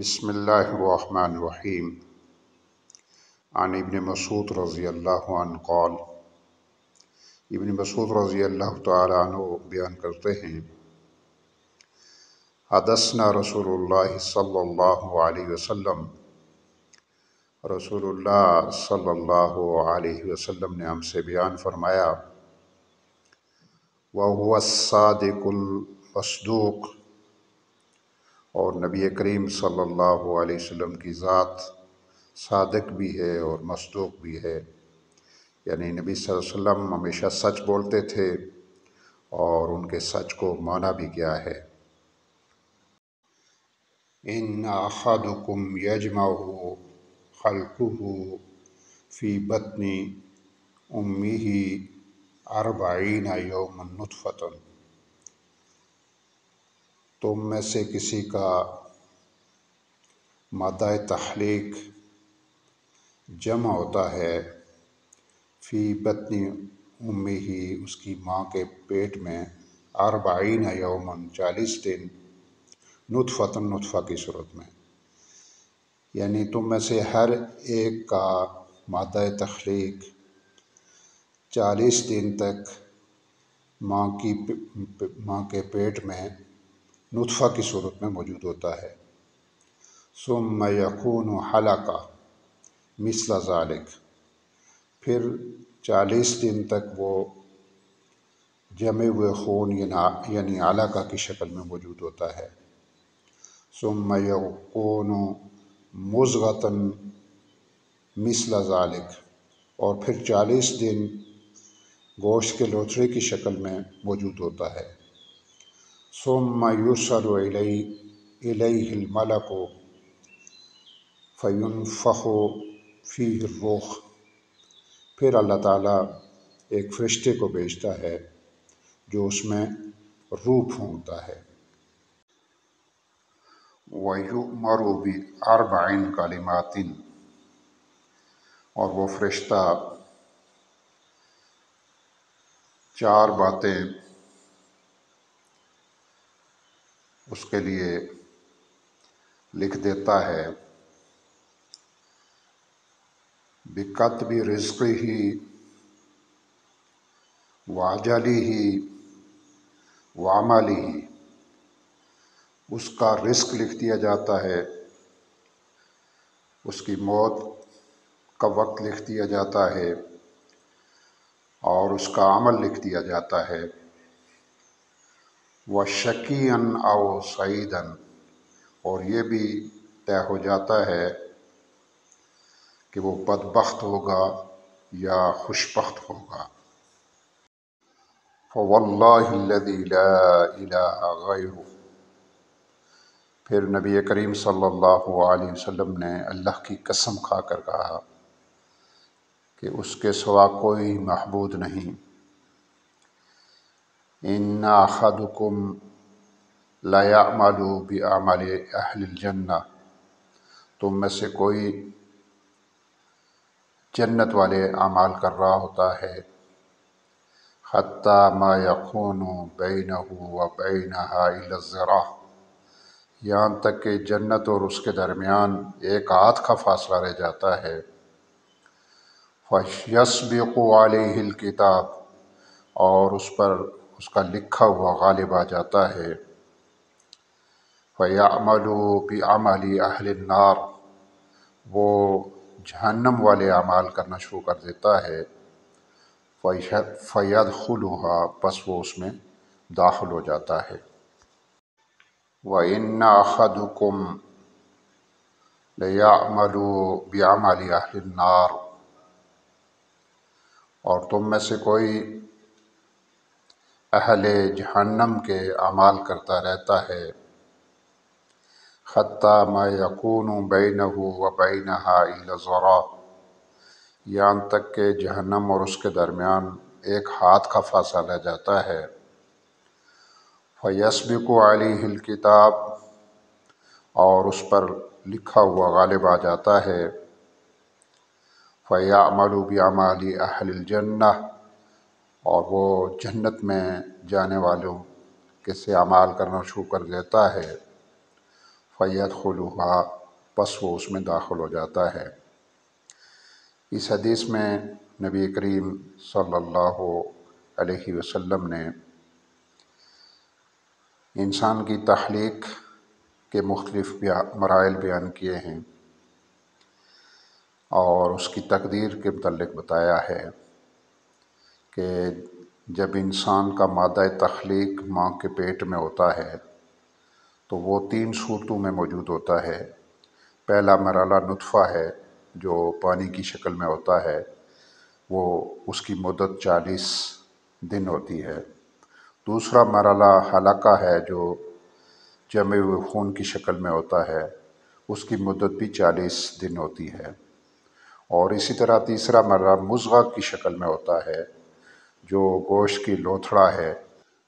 بسم اللہ الرحمن الرحیم عن ابن مسعود رضی اللہ عنہ قال، ابن مسعود رضی اللہ تعالی عنہ بیان کرتے ہیں، حدثنا رسول اللہ صلی اللہ علیہ وسلم، رسول اللہ صلی اللہ علیہ وسلم نے ہم سے بیان فرمایا، وَهُوَ الصَّادِقُ الْمَصْدُوقُ، اور نبی کریم صلی اللہ علیہ وسلم کی ذات صادق بھی ہے اور مصدوق بھی ہے، یعنی نبی صلی اللہ علیہ وسلم ہمیشہ سچ بولتے تھے اور ان کے سچ کو مانا بھی گیا ہے۔ ان احدکم یجمع خلقہ فی بطن امہ 40 یوما نطفۃ، تم میں سے کسی کا مادہ تخلیق جمع ہوتا ہے فی بطن امہ، اس کی ماں کے پیٹ میں 40 یوماً 40 دن، نطفۃ نطفہ کی صورت میں، یعنی تم میں سے ہر ایک کا مادہ تخلیق 40 دن تک ماں کے پیٹ میں نطفہ کی صورت میں موجود ہوتا ہے۔ ثم یکون حلقہ مثل ذالک، پھر 40 دن تک وہ جمے ہوئے خون یعنی علقہ کی شکل میں موجود ہوتا ہے۔ ثم یکون مضغۃ مثل ذالک، اور پھر 40 دن گوشت کے لوتھڑے کی شکل میں موجود ہوتا ہے۔ ثم یرسل الیہ الملک فینفخ فیہ الروح، پھر اللہ تعالیٰ ایک فرشتے کو بھیجتا ہے جو اس میں روح پھونکتا ہے۔ وَيُؤْمَرُ بِأَرْبَعِ کلمات، اور وہ فرشتہ 4 باتیں اس کے لیے لکھ دیتا ہے، بِكَتْبِ رِزْقِهِ وَأَجَلِهِ وَعَمَلِهِ، اس کا رزق لکھ دیا جاتا ہے، اس کی موت کا وقت لکھ دیا جاتا ہے، اور اس کا عمل لکھ دیا جاتا ہے۔ وَشَقِيًّا أَوْ سَعِيدًا، اور یہ بھی طے ہو جاتا ہے کہ وہ بدبخت ہوگا یا خوشبخت ہوگا۔ فَوَاللَّهِ الَّذِي لَا إِلَٰهَ غَيْرُهُ، پھر نبی کریم صلی اللہ علیہ وسلم نے اللہ کی قسم کھا کر کہا کہ اس کے سوا کوئی معبود نہیں۔ ان احدکم لیعمل بعمل اہل الجنہ، تم میں سے کوئی جنت والے اعمال کر رہا ہوتا ہے، حتی ما یکون بینہ وبینہا الا الذراع، یہاں تک کہ جنت اور اس کے درمیان ایک ہاتھ کا فاصلہ رہ جاتا ہے۔ فَيَسْبِقُ عَلَيْهِ الْكِتَابُ، اور اس پر اس کا لکھا ہوا غالب آ جاتا ہے۔ فَيَعْمَلُ بِعَمَلِ أَهْلِ النَّارِ، وہ جہنم والے اعمال کرنا شروع کر دیتا ہے۔ فَيَدْخُلُهَا، پس وہ اس میں داخل ہو جاتا ہے۔ وَإِنَّ أَحَدَكُمْ لَيَعْمَلُ بِعَمَلِ أَهْلِ النَّارِ، اور تم میں سے کوئی اہل جہنم کے اعمال کرتا رہتا ہے، حتی ما یکون بینہ وبینہا الا الذراع، یہاں تک کہ جہنم اور اس کے درمیان ایک ہاتھ کا فاصلہ رہ جاتا ہے۔ فَيَسْبِقُ عَلَيْهِ الْكِتَابُ، اور اس پر لکھا ہوا غالب آ جاتا ہے۔ فَيَعْمَلُ بِعَمَلِ أَهْلِ الْجَنَّةِ، اور وہ جنت میں جانے والوں کے سے اعمال کرنا شروع کر دیتا ہے۔ فَيَدْخُلُهَا، پس وہ اس میں داخل ہو جاتا ہے۔ اس حدیث میں نبی کریم صلی اللہ علیہ وسلم نے انسان کی تخلیق کے مختلف مراحل بیان کیے ہیں اور اس کی تقدیر کے متعلق بتایا ہے کہ جب انسان کا مادہ تخلیق ماں کے پیٹ میں ہوتا ہے تو وہ 3 صورتوں میں موجود ہوتا ہے۔ پہلا مرحلہ نطفہ ہے جو پانی کی شکل میں ہوتا ہے، وہ اس کی مدت 40 دن ہوتی ہے۔ دوسرا مرحلہ حلقہ ہے جو جمے ہوئے خون کی شکل میں ہوتا ہے، اس کی مدت بھی 40 دن ہوتی ہے۔ اور اسی طرح تیسرا مرحلہ مضغہ کی شکل میں ہوتا ہے جو گوشت کی لوتھڑا ہے،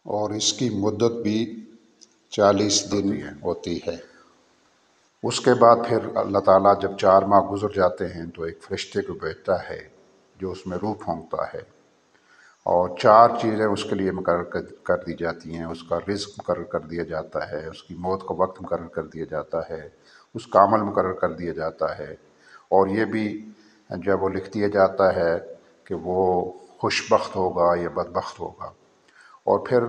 اور اس کی مدت بھی 40 دن ہوتی ہے۔ اس کے بعد پھر اللہ تعالیٰ جب 4 ماہ گزر جاتے ہیں تو ایک فرشتے کو بھیجتا ہے جو اس میں روح پھونکتا ہے، اور 4 چیزیں اس کے لیے مقرر کر دی جاتی ہیں۔ اس کا رزق مقرر کر دیا جاتا ہے، اس کی موت کا وقت مقرر کر دیا جاتا ہے، اس کا عمل مقرر کر دیا جاتا ہے، اور یہ بھی جب وہ لکھ دیا جاتا ہے کہ وہ خوش بخت ہوگا یا بدبخت ہوگا۔ اور پھر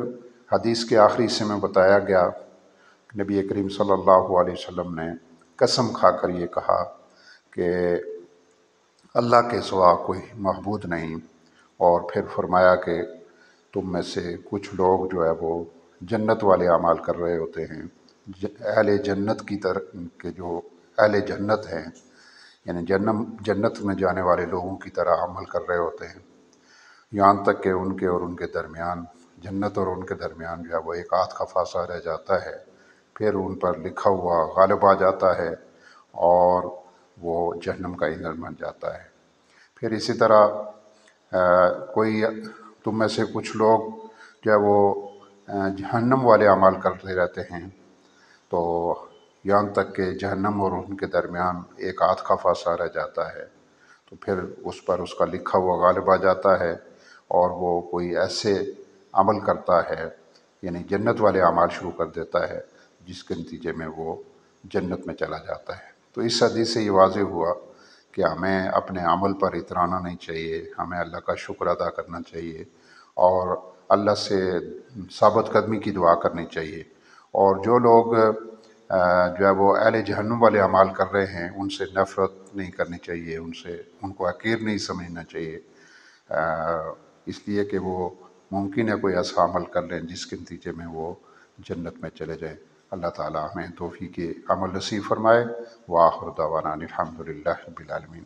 حدیث کے آخری حصے میں بتایا گیا، نبی کریم صلی اللہ علیہ وسلم نے قسم کھا کر یہ کہا کہ اللہ کے سوا کوئی معبود نہیں، اور پھر فرمایا کہ تم میں سے کچھ لوگ جو ہے وہ جنت والے اعمال کر رہے ہوتے ہیں، اہل جنت کی طرح کے جو اہل جنت ہیں، یعنی جنت میں جانے والے لوگوں کی طرح عمل کر رہے ہوتے ہیں، یہاں تک کہ ان کے اور ان کے درمیان، جنت اور ان کے درمیان جو ہے وہ ایک آدھ کا فاصلہ رہ جاتا ہے، پھر ان پر لکھا ہوا غالب آ جاتا ہے اور وہ جہنم کا ایندھن بن جاتا ہے۔ پھر اسی طرح کوئی تم میں سے کچھ لوگ جو ہے وہ جہنم والے اعمال کرتے رہتے ہیں، تو یہاں تک کہ جہنم اور ان کے درمیان ایک آدھ کا فاصلہ رہ جاتا ہے، تو پھر اس پر اس کا لکھا ہوا غالب آ جاتا ہے اور وہ کوئی ایسے عمل کرتا ہے، یعنی جنت والے اعمال شروع کر دیتا ہے، جس کے نتیجے میں وہ جنت میں چلا جاتا ہے۔ تو اس حدیث سے یہ واضح ہوا کہ ہمیں اپنے عمل پر اترانا نہیں چاہیے، ہمیں اللہ کا شکر ادا کرنا چاہیے اور اللہ سے ثابت قدمی کی دعا کرنی چاہیے، اور جو لوگ جو ہے وہ اہل جہنم والے اعمال کر رہے ہیں ان سے نفرت نہیں کرنی چاہیے، ان کو حقیر نہیں سمجھنا چاہیے، اس لیے کہ وہ ممکن ہے کوئی ایسا عمل کر لیں جس کے نتیجے میں وہ جنت میں چلے جائیں۔ اللہ تعالیٰ ہمیں توفیق عمل نصیب فرمائے۔ وآخر دعوانا الحمد للہ رب العالمین۔